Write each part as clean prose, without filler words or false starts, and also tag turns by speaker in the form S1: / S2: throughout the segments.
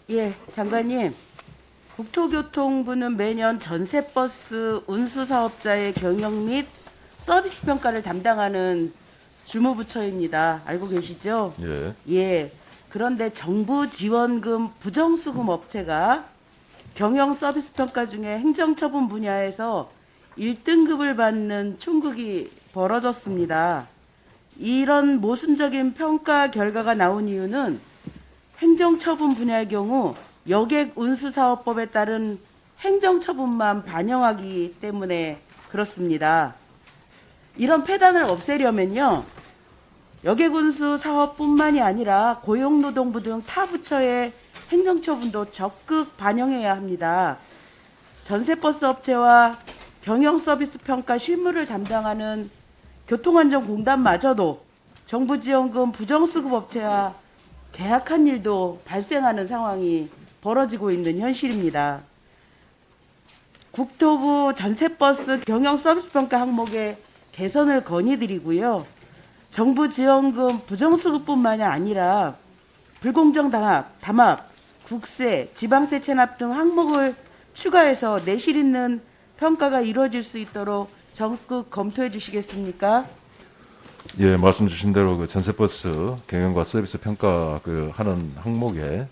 S1: 예, 장관님. 국토교통부는 매년 전세버스 운수사업자의 경영 및 서비스 평가를 담당하는 주무부처입니다. 알고 계시죠?
S2: 예.
S1: 예. 그런데 정부 지원금 부정수급 업체가 경영 서비스 평가 중에 행정처분 분야에서 1등급을 받는 총극이 벌어졌습니다. 이런 모순적인 평가 결과가 나온 이유는 행정처분 분야의 경우 여객운수사업법에 따른 행정처분만 반영하기 때문에 그렇습니다. 이런 폐단을 없애려면요, 여객운수 사업뿐만이 아니라 고용노동부 등 타 부처의 행정처분도 적극 반영해야 합니다. 전세버스 업체와 경영서비스 평가 실무를 담당하는 교통안전공단마저도 정부 지원금 부정수급 업체와 계약한 일도 발생하는 상황이 벌어지고 있는 현실입니다. 국토부 전세버스 경영서비스평가 항목의 개선을 건의드리고요. 정부 지원금 부정수급뿐만이 아니라 불공정 담합, 국세, 지방세 체납 등 항목을 추가해서 내실 있는 평가가 이루어질 수 있도록 적극 검토해 주시겠습니까?
S2: 예, 말씀 주신 대로 그 전세버스 경영과 서비스 평가 그 하는 항목에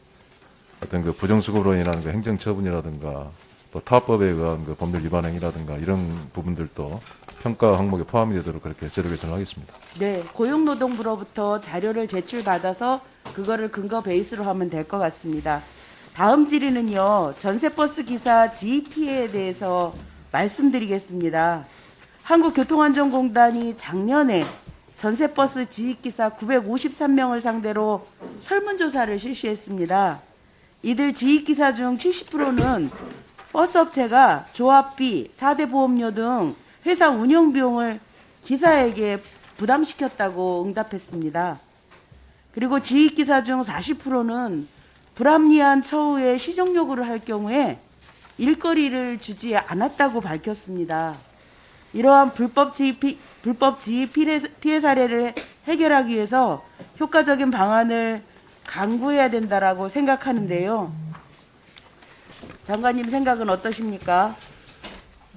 S2: 어떤 그 부정수급으로 인한 그 행정처분이라든가 또 타법에 의한 그 법률 위반 행위라든가 이런 부분들도 평가 항목에 포함이 되도록 그렇게 제도 개선을 하겠습니다.
S1: 네, 고용노동부로부터 자료를 제출받아서 그거를 근거 베이스로 하면 될 것 같습니다. 다음 질의는요, 전세버스 기사 지휘 피해에 대해서 말씀드리겠습니다. 한국교통안전공단이 작년에 전세버스 지휘기사 953명을 상대로 설문조사를 실시했습니다. 이들 지휘기사 중 70%는 버스업체가 조합비, 4대 보험료 등 회사 운영비용을 기사에게 부담시켰다고 응답했습니다. 그리고 지휘기사 중 40%는 불합리한 처우에 시정요구를 할 경우에 일거리를 주지 않았다고 밝혔습니다. 이러한 불법 지휘 피해 사례를 해결하기 위해서 효과적인 방안을 강구해야 된다라고 생각하는데요. 장관님 생각은 어떠십니까?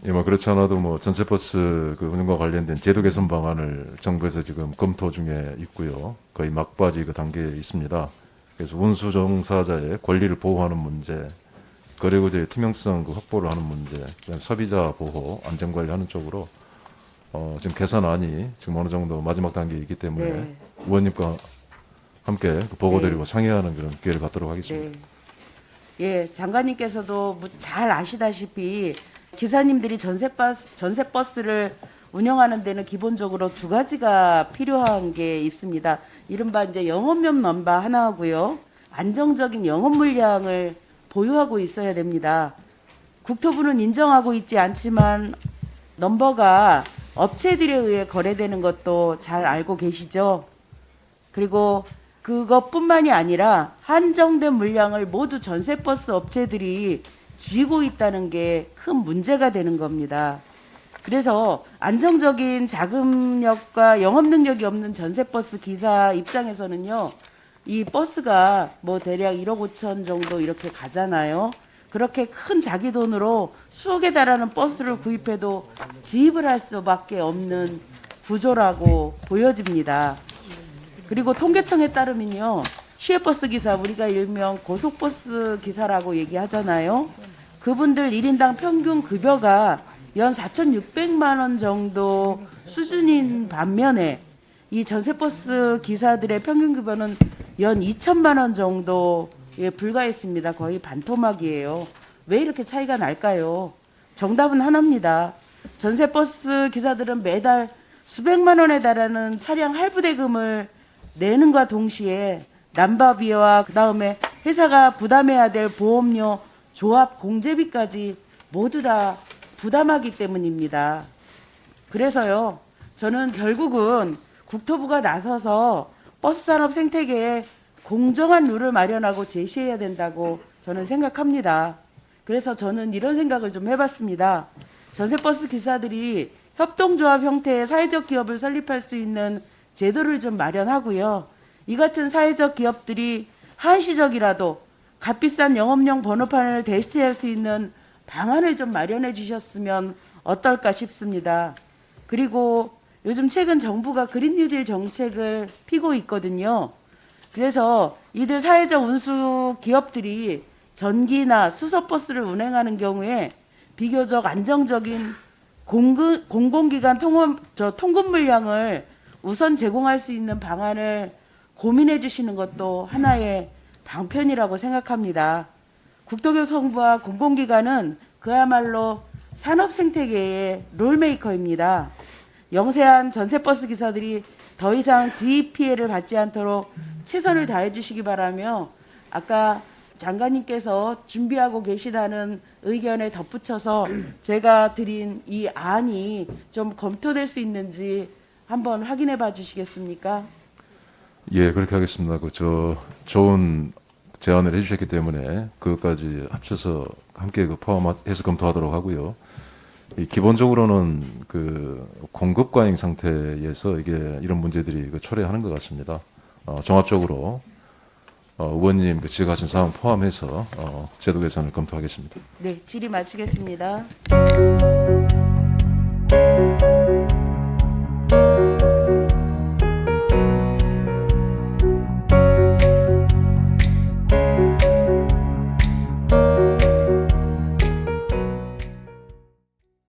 S2: 예, 뭐 그렇지 않아도 뭐 전세버스 그 운영과 관련된 제도 개선 방안을 정부에서 지금 검토 중에 있고요. 거의 막바지 그 단계에 있습니다. 그래서 운수 종사자의 권리를 보호하는 문제, 거래구조의 투명성 그 확보를 하는 문제, 그다음에 소비자 보호, 안전관리하는 쪽으로 지금 개선안이 지금 어느 정도 마지막 단계에 있기 때문에
S1: 네.
S2: 의원님과 함께 그 보고드리고
S1: 네.
S2: 상의하는 그런 기회를 갖도록 하겠습니다.
S1: 네. 예, 장관님께서도 잘 아시다시피 기사님들이 전세버스를 운영하는 데는 기본적으로 두 가지가 필요한 게 있습니다. 이른바 이제 영업용 넘버 하나 하고요. 안정적인 영업 물량을 보유하고 있어야 됩니다. 국토부는 인정하고 있지 않지만 넘버가 업체들에 의해 거래되는 것도 잘 알고 계시죠? 그리고 그것뿐만이 아니라 한정된 물량을 모두 전세버스 업체들이 쥐고 있다는 게 큰 문제가 되는 겁니다. 그래서 안정적인 자금력과 영업 능력이 없는 전세버스 기사 입장에서는요, 이 버스가 뭐 대략 1억 5천 정도 이렇게 가잖아요. 그렇게 큰 자기 돈으로 수억에 달하는 버스를 구입해도 지입을 할 수밖에 없는 구조라고 보여집니다. 그리고 통계청에 따르면요, 시외버스 기사, 우리가 일명 고속버스 기사라고 얘기하잖아요. 그분들 1인당 평균 급여가 연 4,600만 원 정도 수준인 반면에 이 전세버스 기사들의 평균 급여는 연 2천만 원 정도에 불과했습니다. 거의 반토막이에요. 왜 이렇게 차이가 날까요? 정답은 하나입니다. 전세버스 기사들은 매달 수백만 원에 달하는 차량 할부 대금을 내는과 동시에 난바비와 그다음에 회사가 부담해야 될 보험료, 조합 공제비까지 모두 다 부담하기 때문입니다. 그래서요, 저는 결국은 국토부가 나서서 버스 산업 생태계에 공정한 룰을 마련하고 제시해야 된다고 저는 생각합니다. 그래서 저는 이런 생각을 좀 해봤습니다. 전세버스 기사들이 협동조합 형태의 사회적 기업을 설립할 수 있는 제도를 좀 마련하고요. 이 같은 사회적 기업들이 한시적이라도 값비싼 영업용 번호판을 대체할 수 있는 방안을 좀 마련해 주셨으면 어떨까 싶습니다. 그리고 요즘 최근 정부가 그린 뉴딜 정책을 피고 있거든요. 그래서 이들 사회적 운수 기업들이 전기나 수소버스를 운행하는 경우에 비교적 안정적인 공공기관 통근 물량을 우선 제공할 수 있는 방안을 고민해 주시는 것도 하나의 방편이라고 생각합니다. 국토교통부와 공공기관은 그야말로 산업 생태계의 롤메이커입니다. 영세한 전세버스 기사들이 더 이상 지휘 피해를 받지 않도록 최선을 다해 주시기 바라며, 아까 장관님께서 준비하고 계시다는 의견에 덧붙여서 제가 드린 이 안이 좀 검토될 수 있는지 한번 확인해 봐 주시겠습니까?
S2: 예, 그렇게 하겠습니다. 좋은 제안을 해주셨기 때문에 그것까지 합쳐서 함께 포함해서 검토하도록 하고요. 기본적으로는 공급 과잉 상태에서 이런 문제들이 초래하는 것 같습니다. 종합적으로 의원님 지적하신 사항 포함해서 제도 개선을 검토하겠습니다.
S1: 네, 질의 마치겠습니다.